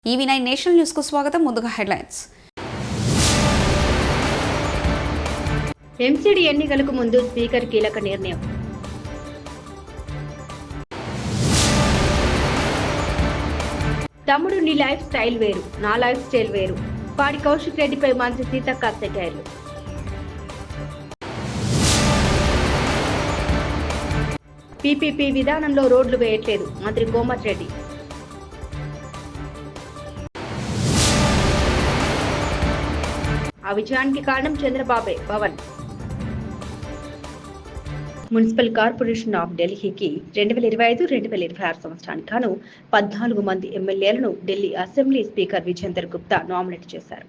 EV9 national news కు స్వాగతం. ముందుగా హెడ్లైన్స్. ఎంసీడీ ఎన్నికలకు ముందు స్పీకర్ కీలక నిర్ణయం. తమ్ముడు నీ లైఫ్ స్టైల్ వేరు, నా లైఫ్ స్టైల్ వేరు. పాడి కౌశిక్ రెడ్డిపై మంత్రి సీతక్క సెటైర్లు. పీపీపీ విధానంలో రోడ్లు వేయట్లేదు, మంత్రి కోమటిరెడ్డి. ఆ విజయానికి కారణం చంద్రబాబే, పవన్. మున్సిపల్ కార్పొరేషన్ ఆఫ్ ఢిల్లీకి 2025-2026 సంవత్సరానికి గాను 14 మంది ఎమ్మెల్యేలను Delhi assembly speaker Vijender Gupta nominate చేశారు.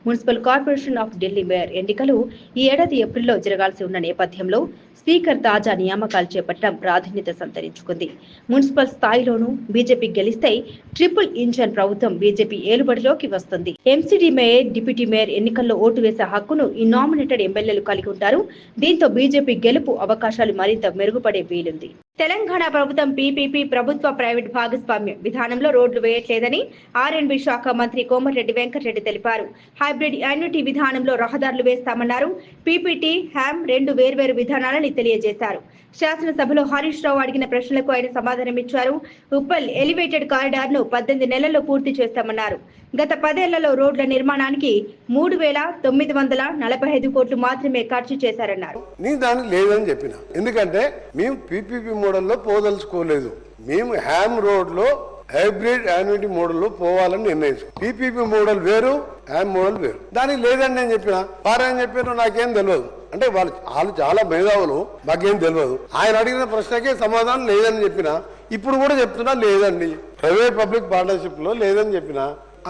Municipal corporation of Delhi mayor ఎన్నికలు ఈ ఏడాది ఏప్రిల్లో జరగాల్సి ఉన్న నేపథ్యంలో స్పీకర్ తాజా నియామకాలు చేపట్టడం ప్రాధాన్యత సంతరించుకుంది. మున్సిపల్ స్థాయిలోనూ బీజేపీ గెలిస్తే ట్రిపుల్ ఇంజన్ ప్రభుత్వం బీజేపీ ఏలుబడిలోకి వస్తుంది. ఎంసీడీ మేయర్, డిప్యూటీ మేయర్ ఎన్నికల్లో ఓటు వేసే హక్కును ఈ నామినేటెడ్ ఎమ్మెల్యేలు కలిగి ఉంటారు. దీంతో బీజేపీ గెలుపు అవకాశాలు మరింత మెరుగుపడే వీలుంది. తెలంగాణ ప్రభుత్వం పీపీపీ ప్రభుత్వ ప్రైవేట్ భాగస్వామ్య విధానంలో రోడ్లు వేయట్లేదని ఆర్ఎండ్బి శాఖ మంత్రి కోమటిరెడ్డి వెంకటరెడ్డి తెలిపారు. హైబ్రిడ్ యాన్యుటీ విధానంలో రహదారులు వేస్తామన్నారు. పీపీటీ, హ్యామ్ రెండు వేర్వేరు విధానాలని తెలియజేశారు. శాసనసభలో హరీష్ రావు అడిగిన ప్రశ్నలకు ఆయన సమాధానం ఇచ్చారు. ఉప్పల్ ఎలివేటెడ్ కారిడార్ ను 18 నెలల్లో పూర్తి చేస్తామన్నారు. గత 10 ఏళ్లలో రోడ్ల నిర్మాణానికి 3,945 కోట్లు మాత్రమే ఖర్చు చేశారన్నారు. నీ దాన్ని లేదని చెప్పిన, ఎందుకంటే మేము పీపీపీ మోడల్లో పోదలుచుకోలేదు. మేము హ్యామ్ రోడ్ లో హైబ్రిడ్ యాన్యుటీ మోడల్ లో పోవాలని నిర్ణయించుకో. పీపీపీ మోడల్ వేరు, హ్యామ్ మోడల్ వేరు. దానికి లేదని నేను చెప్పిన. వారేం చెప్పారు నాకేం తెలియదు అంటే వాళ్ళు చాలా మేధావులు, మాకేం తెలియదు. ఆయన అడిగిన ప్రశ్నకే సమాధానం లేదని చెప్పిన. ఇప్పుడు కూడా చెప్తున్నా లేదండి, ప్రైవేట్ పబ్లిక్ పార్ట్నర్షిప్ లో లేదని చెప్పిన.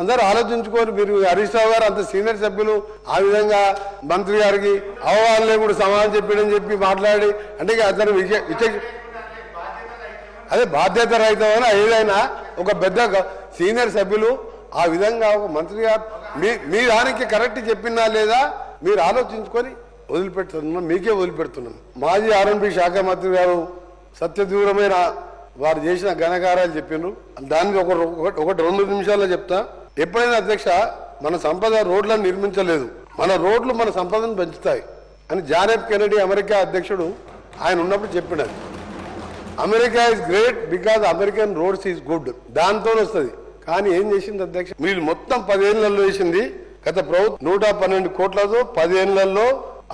అందరూ ఆలోచించుకొని, మీరు హరీష్ రావు గారు అంత సీనియర్ సభ్యులు ఆ విధంగా మంత్రి గారికి అవగాహన కూడా సమాధానం చెప్పాడని చెప్పి మాట్లాడి అంటే అతను అదే బాధ్యత రహితమైన ఏదైనా ఒక పెద్ద సీనియర్ సభ్యులు ఆ విధంగా ఒక మంత్రి గారు మీ దానికి కరెక్ట్ చెప్పినా లేదా మీరు ఆలోచించుకొని వదిలిపెడుతున్నాం, మీకే వదిలిపెడుతున్నాం. మాజీ ఆర్ఎండ్బి శాఖ మంత్రి గారు సత్యదూరమైన వారు చేసిన ఘనకార్యాలు చెప్పినారు. దానికి ఒకటి 2 నిమిషాల్లో చెప్తా. ఎప్పుడైనా అధ్యక్ష, మన సంపద రోడ్లను నిర్మించలేదు, మన రోడ్లు మన సంపదను పెంచుతాయి అని జాన్ ఎఫ్ కెనడీ అమెరికా అధ్యక్షుడు ఆయన ఉన్నప్పుడు చెప్పినారు. America is great because American roads is good, దాంతో వస్తుంది. కానీ ఏం చేసింది అధ్యక్ష, మీరు మొత్తం 10 ఏళ్లలో వేసింది. గత ప్రభుత్వం 112 కోట్లతో 10 ఏళ్లలో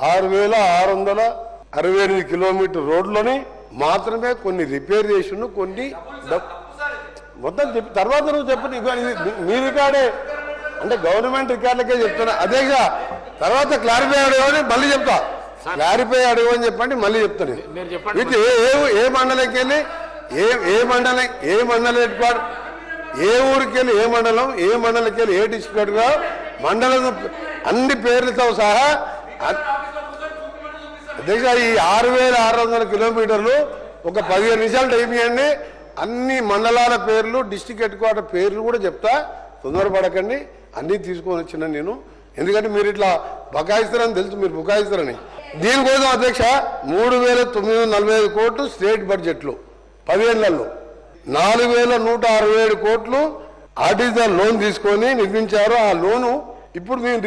6,668 కిలోమీటర్ రోడ్లని మాత్రమే కొన్ని రిపేర్ చేసిండు, కొన్ని మొత్తం చెప్పి తర్వాత నువ్వు చెప్పండి. మీ రికార్డే అంటే గవర్నమెంట్ రికార్డులకే చెప్తున్నా అధ్యక్ష. తర్వాత క్లారిఫై అడగని మళ్ళీ చెప్తా, క్లారిఫై అడగని చెప్పండి మళ్ళీ చెప్తాను. వీటి ఏ మండలంకి వెళ్ళి ఏ మండలం హెడ్ క్వార్టర్, ఏ ఊరికి వెళ్ళి ఏ మండలం, ఏ మండలంకి వెళ్ళి ఏ డిస్ట్రిక్ట్ గా మండలం అన్ని పేర్లతో సహా అధ్యక్ష ఈ 6,600 కిలోమీటర్లు ఒక 15 నిమిషాలు టైం ఇవ్వండి. అన్ని మండలాల పేర్లు, డిస్ట్రిక్ట్ హెడ్ క్వార్టర్ పేర్లు కూడా చెప్తా, తొందరపడకండి. అన్నీ తీసుకొని వచ్చిన నేను, ఎందుకంటే మీరు ఇట్లా బకాయిస్తారని తెలుసు, మీరు బుకాయిస్తారని. దీనికోసం అధ్యక్ష 3,945 కోట్లు స్టేట్ బడ్జెట్లో 10 ఏళ్లలో 4,167 కోట్లు ఆర్టీసీ లోన్ తీసుకొని నిర్మించారు. ఆ లోను ఇప్పుడు మేము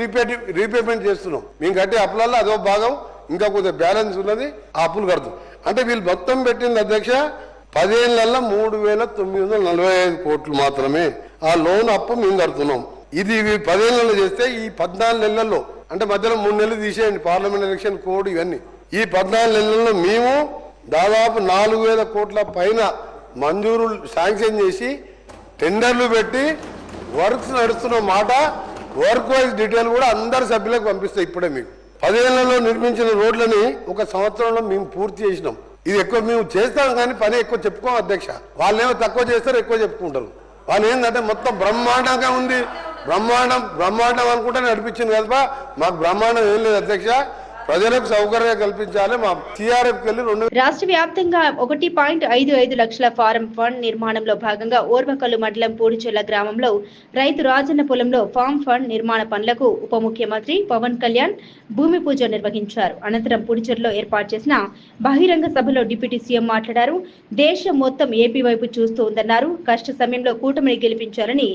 రీపేమెంట్ చేస్తున్నాం. మేము కట్టే అప్పులలో అదో భాగం, ఇంకా కొద్దిగా బ్యాలెన్స్ ఉన్నది, ఆ అప్పులు కడతాం. అంటే వీళ్ళు మొత్తం పెట్టింది అధ్యక్ష 10 ఏళ్లలో 3,945 కోట్లు మాత్రమే. ఆ లోన్ అప్పు మేము కడుతున్నాం. ఇది 10 ఏళ్లలో చేస్తే ఈ 14 నెలల్లో అంటే మధ్యలో 3 నెలలు తీసేయండి, పార్లమెంట్ ఎలక్షన్ కోడ్ ఇవన్నీ. ఈ 14 నెలల్లో మేము దాదాపు 4,000 కోట్ల పైన మంజూరు శాంక్షన్ చేసి టెండర్లు పెట్టి వర్క్స్ నడుస్తున్న మాట, వర్క్ వైజ్ డీటెయిల్ కూడా అందరు సభ్యులకు పంపిస్తాయి. ఇప్పుడే మీకు 10 ఏళ్లలో నిర్మించిన రోడ్లని 1 సంవత్సరంలో మేము పూర్తి చేసినాం. ఇది ఎక్కువ మేము చేస్తాం కానీ పని ఎక్కువ చెప్పుకోం అధ్యక్ష. వాళ్ళేమో తక్కువ చేస్తారు, ఎక్కువ చెప్పుకుంటారు. వాళ్ళు ఏంటంటే మొత్తం బ్రహ్మాండంగా ఉంది, బ్రహ్మాండం అనుకుంటే నడిపించింది కదా. మాకు బ్రహ్మాండం ఏం లేదు అధ్యక్ష. ప్రజలకు సౌకర్యం కల్పించాలి. మా టీఆర్ఎఫ్కి వెళ్ళి 2 రాష్ట్ర వ్యాప్తంగా 1.55 లక్షల ఫారం ఫండ్ నిర్మాణంలో భాగంగా ఓర్వకల్లు మండలం పూడిచెల్ల గ్రామంలో రైతు రాజన్న పొలంలో ఫామ్ ఫండ్ నిర్మాణ పనులకు ఉప ముఖ్యమంత్రి పవన్ కళ్యాణ్ భూమి పూజ నిర్వహించారు. అనంతరం పూడిచెర్లలో ఏర్పాటు చేసిన బహిరంగ సభలో డిప్యూటీ సీఎం మాట్లాడారు. దేశం మొత్తం ఏపీ వైపు చూస్తూ ఉందన్నారు. కష్ట సమయంలో కూటమిని గెలిపించారని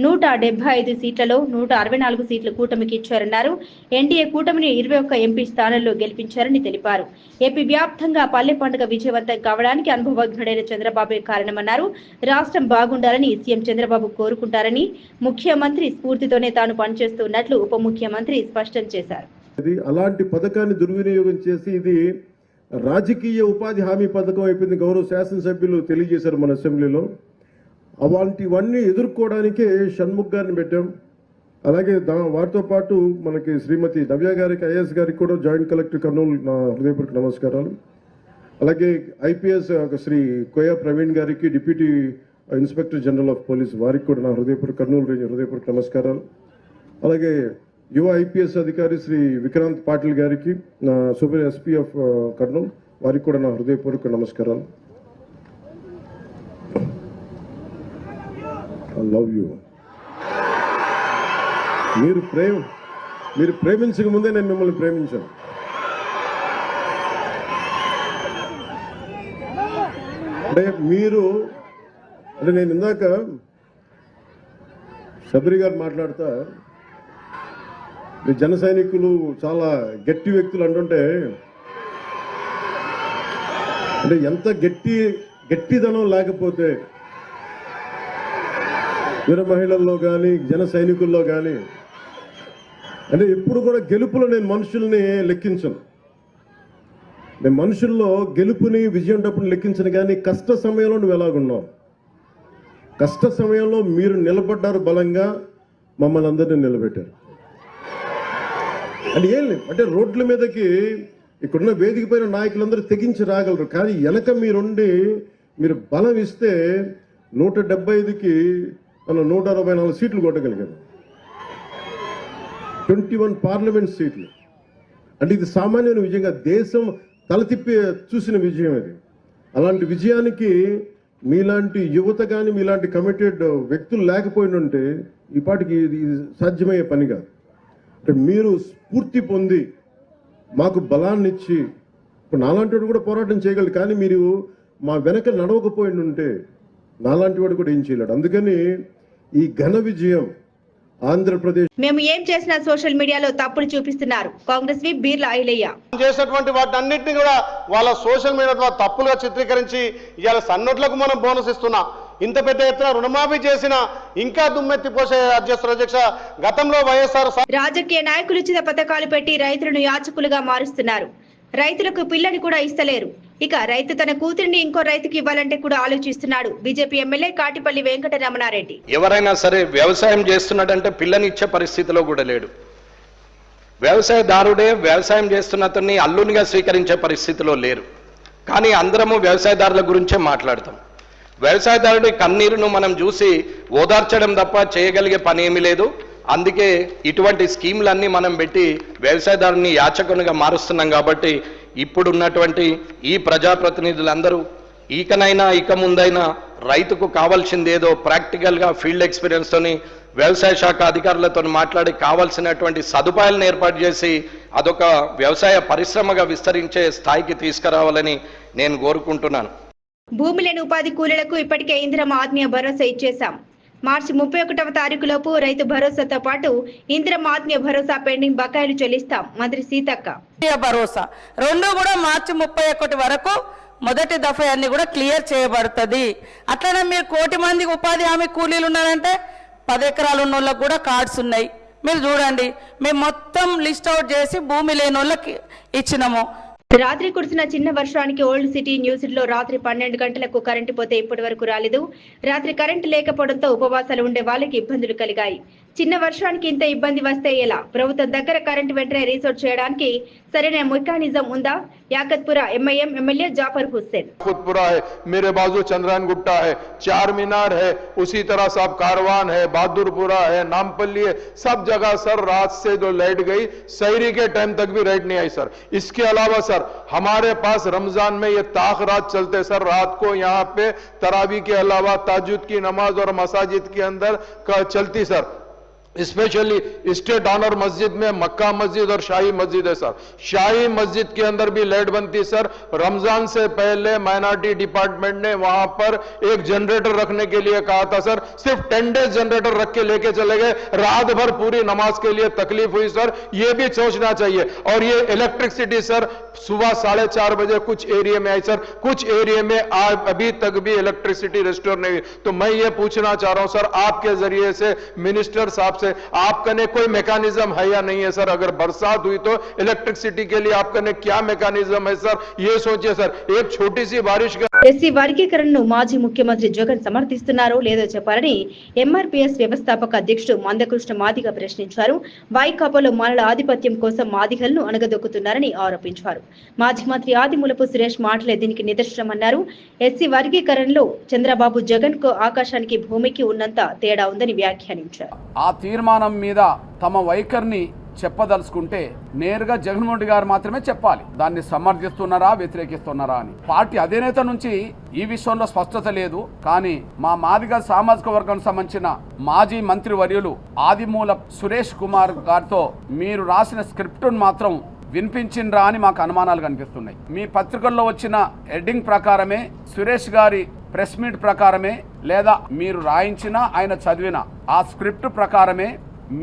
175 సీట్లలో 164 సీట్లు కూటమికి ఇచ్చారన్నారు. ఎన్డీఏ కూటమిని 21 ఎంపీ స్థానాల్లో గెలిపించారని తెలిపారు. ఏపీ వ్యాప్తంగా పల్లె పండుగ విజయవంతం కావడానికి అనుభవజ్ఞుడైన చంద్రబాబే కారణమన్నారు. రాష్ట్రం బాగుండాలని సీఎం చంద్రబాబు కోరుకుంటారని, ముఖ్యమంత్రి స్ఫూర్తితోనే తాను పనిచేస్తున్నట్లు ఉప ముఖ్యమంత్రి స్పష్టం చేశారు. అలాంటి పథకాన్ని దుర్వినియోగం చేసి ఇది రాజకీయ ఉపాధి హామీ పథకం అయిపోయింది. గౌరవ శాసనసభ్యులు తెలియజేశారు మన అసెంబ్లీలో. అలాంటివన్నీ ఎదుర్కోవడానికే షణ్ముఖ్ గారిని పెట్టాం. అలాగే వారితో పాటు మనకి శ్రీమతి నవ్య గారికి, ఐఏఎస్ గారికి కూడా జాయింట్ కలెక్టర్ కర్నూలు నా హృదయపూర్వక నమస్కారాలు. అలాగే ఐపీఎస్ శ్రీ కోయా ప్రవీణ్ గారికి, deputy inspector general of police వారికి కూడా నా హృదయపూర్వక కర్నూలు రేంజ్ హృదయపూర్వక నమస్కారాలు. అలాగే యువ ఐపీఎస్ అధికారి శ్రీ విక్రాంత్ పాటిల్ గారికి, నా సూపర్ ఎస్పీ ఆఫ్ కర్నూలు వారికి కూడా నా హృదయపూర్వక నమస్కారాలు. I love you. మీరు ప్రేమించక ముందే నేను మిమ్మల్ని ప్రేమించాను. అంటే నేను ఇందాక శబరి గారు మాట్లాడుతా జన సైనికులు చాలా గట్టి వ్యక్తులు అంటుంటే, అంటే ఎంత గట్టిదనం లేకపోతే వీర మహిళల్లో కానీ జన సైనికుల్లో కానీ, అంటే ఎప్పుడు కూడా గెలుపులో నేను మనుషుల్ని లెక్కించను. నేను మనుషుల్లో గెలుపుని విజయం డబ్బుని లెక్కించను. కానీ కష్ట సమయంలో నువ్వు ఎలాగున్నావు, కష్ట సమయంలో మీరు నిలబడ్డారు, బలంగా మమ్మల్ని అందరినీ నిలబెట్టారు. అంటే ఏం లేదు, అంటే రోడ్ల మీదకి ఇక్కడున్న వేదిక పైన నాయకులందరూ తెగించి రాగలరు. కానీ వెనక మీరుండి మీరు బలం ఇస్తే 175కి మనం 164 సీట్లు కొట్టగలిగాము. 21 పార్లమెంట్ సీట్లు. అంటే ఇది సామాన్యమైన విజయంగా దేశం తలతిప్పి చూసిన విజయం ఇది. అలాంటి విజయానికి మీలాంటి యువత కానీ, మీలాంటి కమిటెడ్ వ్యక్తులు లేకపోయినంటే ఈ పాటికి ఇది సాధ్యమయ్యే పని కాదు. అంటే మీరు స్ఫూర్తి పొంది మాకు బలాన్ని ఇచ్చి, ఇప్పుడు నాలాంటి వాడు కూడా పోరాటం చేయగలడు. కానీ మీరు మా వెనక నడవకపోయిండుంటే నాలాంటి వాడు కూడా ఏం చేయలేడు. అందుకని ఈ ఘన విజయం ఆంధ్రప్రదేశ్. మేము ఏం చేసినా సోషల్ మీడియాలో తప్పులు చూపిస్తున్నారు. కాంగ్రెస్ వి బీర్ల ఐలయ్య చేసినటువంటి వాటన్నింటినీ కూడా వాళ్ళ సోషల్ మీడియా ద్వారా తప్పులుగా చిత్రీకరించి ఇవాళ సన్నోట్లకు మనం బోనస్ ఇస్తున్నాం. ఇంత పెద్ద ఎత్తున రుణమాఫీ చేసిన ఇంకా దుమ్మెత్తి పోసే అధ్యక్ష గతంలో వైఎస్ఆర్ రాజకీయ నాయకులు ఉచిత పథకాలు పెట్టి రైతులను యాచకులుగా మారుస్తున్నారు. రైతులకు పిల్లని కూడా ఇస్తలేరు. ఇక రైతు తన కూతురిని ఇంకో రైతుకి ఇవ్వాలంటే కూడా ఆలోచిస్తున్నాడు బీజేపీ ఎమ్మెల్యే కాటిపల్లి వెంకటరమణారెడ్డి. ఎవరైనా సరే వ్యవసాయం చేస్తున్నాడంటే పిల్లని ఇచ్చే పరిస్థితిలో కూడా లేడు. వ్యవసాయదారుడే వ్యవసాయం చేస్తున్న అతన్ని అల్లునిగా స్వీకరించే పరిస్థితిలో లేరు. కానీ అందరము వ్యవసాయదారుల గురించే మాట్లాడతాం. వ్యవసాయదారుడి కన్నీరును మనం చూసి ఓదార్చడం తప్ప చేయగలిగే పని ఏమీ లేదు. అందుకే ఇటువంటి స్కీములన్నీ మనం పెట్టి వ్యవసాయదారుని యాచకునిగా మారుస్తున్నాం. కాబట్టి ఇప్పుడున్నటువంటి ఈ ప్రజాప్రతినిధులందరూ ఇక ముందైనా రైతుకు కావాల్సింది ఏదో ప్రాక్టికల్గా ఫీల్డ్ ఎక్స్పీరియన్స్తోని వ్యవసాయ శాఖ అధికారులతో మాట్లాడి కావాల్సినటువంటి సదుపాయాలను ఏర్పాటు చేసి అదొక వ్యవసాయ పరిశ్రమగా విస్తరించే స్థాయికి తీసుకురావాలని నేను కోరుకుంటున్నాను. భూమి లేని ఉపాధి కూలీలకు ఇప్పటికే ఇందిరమ్మ ఆత్మీయ భరోసా ఇచ్చేశాం. మార్చి 31వ తారీఖులోపు రైతు భరోసాతో పాటు ఇందిరమ్మ ఆత్మీయ భరోసా పెండింగ్ బకాయిలు చెల్లిస్తాం. మంత్రి సీతక్క. భరోసా రెండు కూడా మార్చి 31 వరకు మొదటి దఫా అన్ని కూడా క్లియర్ చేయబడుతుంది. అట్లనే మీరు 1 కోటి మందికి ఉపాధి హామీ కూలీలు ఉన్నారంటే 10 ఎకరాలు ఉన్న వాళ్ళకి కూడా కార్డ్స్ ఉన్నాయి. మీరు చూడండి, మేము మొత్తం లిస్ట్ అవుట్ చేసి భూమి లేని వాళ్ళకి ఇచ్చినాము. రాత్రి కురిసిన చిన్న వర్షానికి ఓల్డ్ సిటీ న్యూ సిటీలో రాత్రి 12 గంటలకు కరెంటు పోతే ఇప్పటి వరకు రాలేదు. రాత్రి కరెంటు లేకపోవడంతో ఉపవాసాలు ఉండే వాళ్ళకి ఇబ్బందులు కలిగాయి. చిన్న వర్షానికి ఇంత ఇబ్బంది వస్తే ఎలా? ప్రభుత్వం దగ్గర కరెంట్ వెంటనే రీసోర్ట్ చేయడానికి సరైన మెకానిజం ఉందా? Yakutpura MIM MLA Jaffar Hussain. खुदपुरा है, मेरे बाजू चंद्रायन गुट्टा है, चार मीनार है, उसी तरह सब कारवान है, बहादुरपुरा है, नामपल्ली है, सब जगह सर रात से जो लाइट गई, सहरी के टाइम तक भी लाइट नहीं आई सर। इसके अलावा सर हमारे पास रमजान में ये ताख रात चलते सर, रात को यहाँ पे तरावी के अलावा ताजुद की नमाज और मसाजिद के अंदर चलती सर। स्पेशली स्टेट ऑनर मस्जिद में मक्का मस्जिद और शाही मस्जिद है सर। शाही मस्जिद के अंदर भी लाइट बनती सर। रमजान से पहले माइनॉरिटी डिपार्टमेंट ने वहां पर एक जनरेटर रखने के लिए कहा था सर, सिर्फ 10 डेज जनरेटर रख के लेके चले गए, रात भर पूरी नमाज के लिए तकलीफ हुई सर। ये भी सोचना चाहिए। और ये इलेक्ट्रिसिटी सर सुबह 4:30 बजे कुछ एरिया में आई सर, कुछ एरिया में अभी तक भी इलेक्ट्रिसिटी रिस्टोर नहीं हुई। तो मैं ये पूछना चाह रहा हूं सर आपके जरिए से मिनिस्टर साहब से, आपका ने कोई मैकेनिज्म है या नहीं है सर? अगर बरसात हुई तो इलेक्ट्रिसिटी के लिए आपका ने क्या मैकेनिज्म है सर? ये सोचिए सर, एक छोटी सी बारिश का। ఎస్సీ వర్గీకరణను మాజీ ముఖ్యమంత్రి జగన్ సమర్థిస్తున్నారో లేదో చెప్పాలని ఎంఆర్పీఎస్ వ్యవస్థాపక అధ్యక్షుడు మందకృష్ణ మాదిగ ప్రశ్నించారు. వైకాపాలో మాలల ఆధిపత్యం కోసం మాదిగలను అణగదొక్కుతున్నారని ఆరోపించారు. మాజీ మంత్రి ఆదిమూలపు సురేష్ మాటలే దీనికి నిదర్శనమన్నారు. ఎస్సీ వర్గీకరణలో చంద్రబాబు జగన్ కు ఆకాశానికి భూమికి ఉన్నంత తేడా ఉందని వ్యాఖ్యానించారు. ఆ తీర్మానం మీద తమ వైఖరిని చెప్పదలుచుకుంటే నేరుగా జగన్మోహన్ రెడ్డి గారు మాత్రమే చెప్పాలి. దాన్ని సమర్థిస్తున్నారా వ్యతిరేకిస్తున్నారా అని. పార్టీ అధినేత నుంచి ఈ విషయంలో స్పష్టత లేదు. కానీ మా మాదిగ సామాజిక వర్గానికి సంబంధించిన మాజీ మంత్రి వర్యులు ఆదిమూల సురేష్ కుమార్ గారితో మీరు రాసిన స్క్రిప్టును మాత్రం వినిపించిండ్రా అని మాకు అనుమానాలు కనిపిస్తున్నాయి. మీ పత్రికల్లో వచ్చిన హెడ్డింగ్ ప్రకారమే, సురేష్ గారి ప్రెస్ మీట్ ప్రకారమే, లేదా మీరు రాయించిన ఆయన చదివిన ఆ స్క్రిప్ట్ ప్రకారమే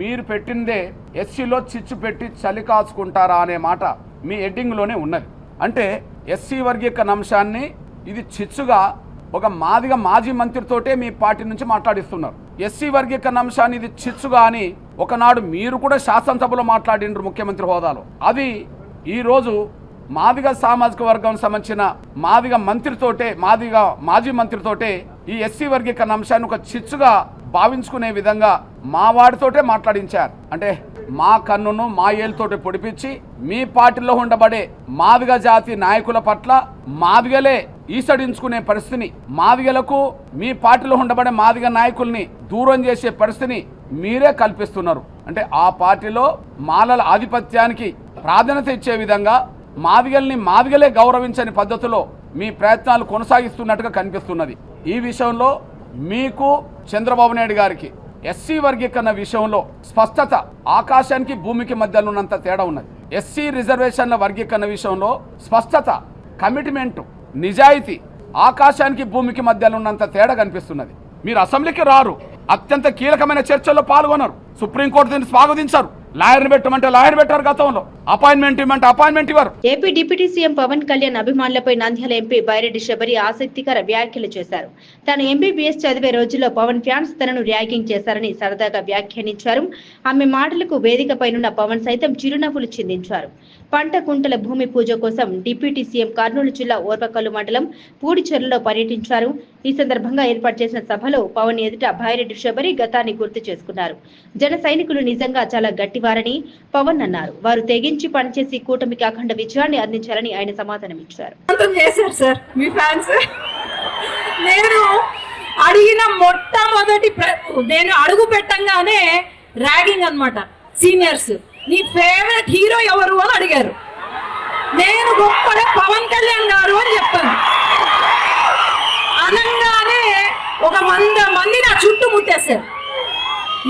మీరు పెట్టిందే ఎస్సీలో చిచ్చు పెట్టి చలి కాచుకుంటారా అనే మాట మీ హెడ్డింగ్లోనే ఉన్నది. అంటే ఎస్సీ వర్గీకరణ అంశాన్ని ఇది చిచ్చుగా ఒక మాదిగ మాజీ మంత్రితోటే మీ పార్టీ నుంచి మాట్లాడిస్తున్నారు. ఎస్సీ వర్గీకరణ అంశాన్ని ఇది చిచ్చుగా అని ఒకనాడు మీరు కూడా శాసనసభలో మాట్లాడిండ్రు ముఖ్యమంత్రి హోదాలో. అది ఈరోజు మాదిగ సామాజిక వర్గం సంబంధించిన మాదిగ మంత్రితోటే, మాదిగ మాజీ మంత్రితోటే ఈ ఎస్సీ వర్గీకరణ అంశాన్ని ఒక చిచ్చుగా భావించుకునే విధంగా మా వాడితోటే మాట్లాడించారు. అంటే మా కన్నును మా ఏలుతోటి పొడిపించి మీ పార్టీలో ఉండబడే మాదిగ జాతి నాయకుల పట్ల మాదిగలే ఈసడించుకునే పరిస్థితిని, మాదిగలకు మీ పార్టీలో ఉండబడే మాదిగ నాయకుల్ని దూరం చేసే పరిస్థితిని మీరే కల్పిస్తున్నారు. అంటే ఆ పార్టీలో మాలల ఆధిపత్యానికి ప్రాధాన్యత ఇచ్చే విధంగా మాదిగల్ని మాదిగలే గౌరవించని పద్ధతిలో మీ ప్రయత్నాలు కొనసాగిస్తున్నట్టుగా కనిపిస్తున్నది. ఈ విషయంలో మీకు చంద్రబాబు నాయుడు గారికి ఎస్సీ వర్గీకరణ విషయంలో స్పష్టత ఆకాశానికి భూమికి మధ్యలో ఉన్నంత తేడా ఉన్నది. ఎస్సీ రిజర్వేషన్ల వర్గీకరణ విషయంలో స్పష్టత, కమిట్మెంట్, నిజాయితీ ఆకాశానికి భూమికి మధ్యలో ఉన్నంత తేడా కనిపిస్తున్నది. మీరు అసెంబ్లీకి రారు, అత్యంత కీలకమైన చర్చల్లో పాల్గొనరు, సుప్రీంకోర్టు దీన్ని స్వాగతించారు. లాయర్ని పెట్టమంటే లాయర్ పెట్టారు, గతంలో అపాయింట్మెంట్ ఇవ్వమంటే అపాయింట్మెంట్ ఇవ్వరు. AP deputy CM Pawan Kalyan అభిమానులపై నంద్యాల ఎంపీ బైరెడ్డి శబరి ఆసక్తికర వ్యాఖ్యలు చేశారు. తాను ఎంబీబీఎస్ చదివే రోజుల్లో పవన్ ఫ్యాన్స్ తనను ర్యాగింగ్ చేశారని సరదాగా వ్యాఖ్యానించారు. ఆమె మాటలకు వేదికపైనున్న పవన్ సైతం చిరునవ్వులు చిందించారు. పంట కుంటల భూమి పూజ కోసం డిప్యూటీ సీఎం కర్నూలు జిల్లా ఓర్వకల్లు మండలం పూడిచెర్లలో పర్యటించారు. ఈ సందర్భంగా ఏర్పాటు చేసిన సభలో పవన్ ఎదుట బైరెడ్డి శబరి గతాన్ని గుర్తు చేసుకున్నారు. జన సైనికులు నిజంగా చాలా గట్టివారని పవన్ అన్నారు. వారు తెగించి పనిచేసి కూటమికి అఖండ విజయాన్ని అందించాలని ఆయన సమాధానమిచ్చారు. నేను అడిగిన మొట్టమొదటి నేను అడుగు పెట్టంగానే ర్యాగింగ్ అన్నమాట. సీనియర్స్ నీ ఫేవరెట్ హీరో ఎవరు అని అడిగారు. నేను గొప్పగా పవన్ కళ్యాణ్ గారు అని చెప్పాను. అనగానే ఒక 100 మంది నా చుట్టూ ముట్టేశారు.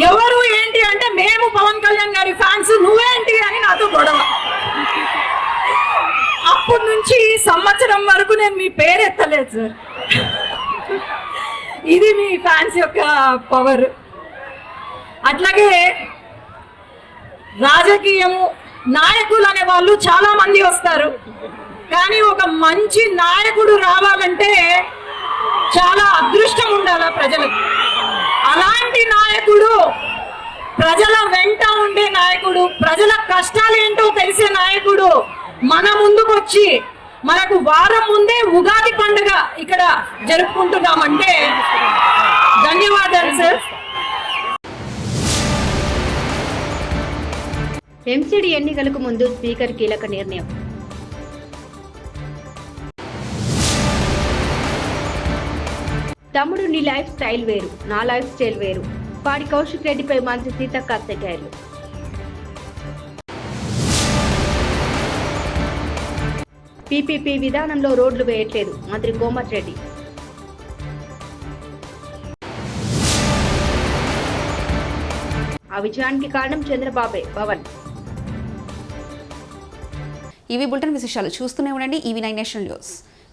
ఎవరు ఏంటి అంటే మేము పవన్ కళ్యాణ్ గారి ఫ్యాన్స్, నువ్వేంటి అని నాతో గొడవ. అప్పటి నుంచి సంవత్సరం వరకు నేను మీ పేరు ఎత్తలేదు సార్. ఇది మీ ఫ్యాన్స్ యొక్క పవర్. అట్లాగే రాజకీయము నాయకులు అనే వాళ్ళు చాలా మంది వస్తారు, కానీ ఒక మంచి నాయకుడు రావాలంటే చాలా అదృష్టం ఉండాలి ప్రజలకు. అలాంటి నాయకుడు, ప్రజల వెంట ఉండే నాయకుడు, ప్రజల కష్టాలు ఏంటో తెలిసే నాయకుడు మన ముందుకు వచ్చి మనకు వారం ముందే ఉగాది పండుగ ఇక్కడ జరుపుకుంటున్నామంటే ధన్యవాదాలు సార్. ఎంసీడీ ఎన్నికలకు ముందు స్పీకర్ కీలక నిర్ణయం. తమ్ముడు నీ లైఫ్ స్టైల్ వేరు, నా లైఫ్ స్టైల్ వేరు. పాడి కౌశిక్ రెడ్డిపై మంత్రి సీతక్క సెటైర్లు. పీపీపీ విధానంలో రోడ్లు వేయట్లేదు మంత్రి కోమటిరెడ్డి. ఆ విజయానికి కారణం చంద్రబాబే పవన్. ఇవి బులెటిన్ విశేషాలు. చూస్తూనే ఉండండి EV9 నేషనల్ న్యూస్.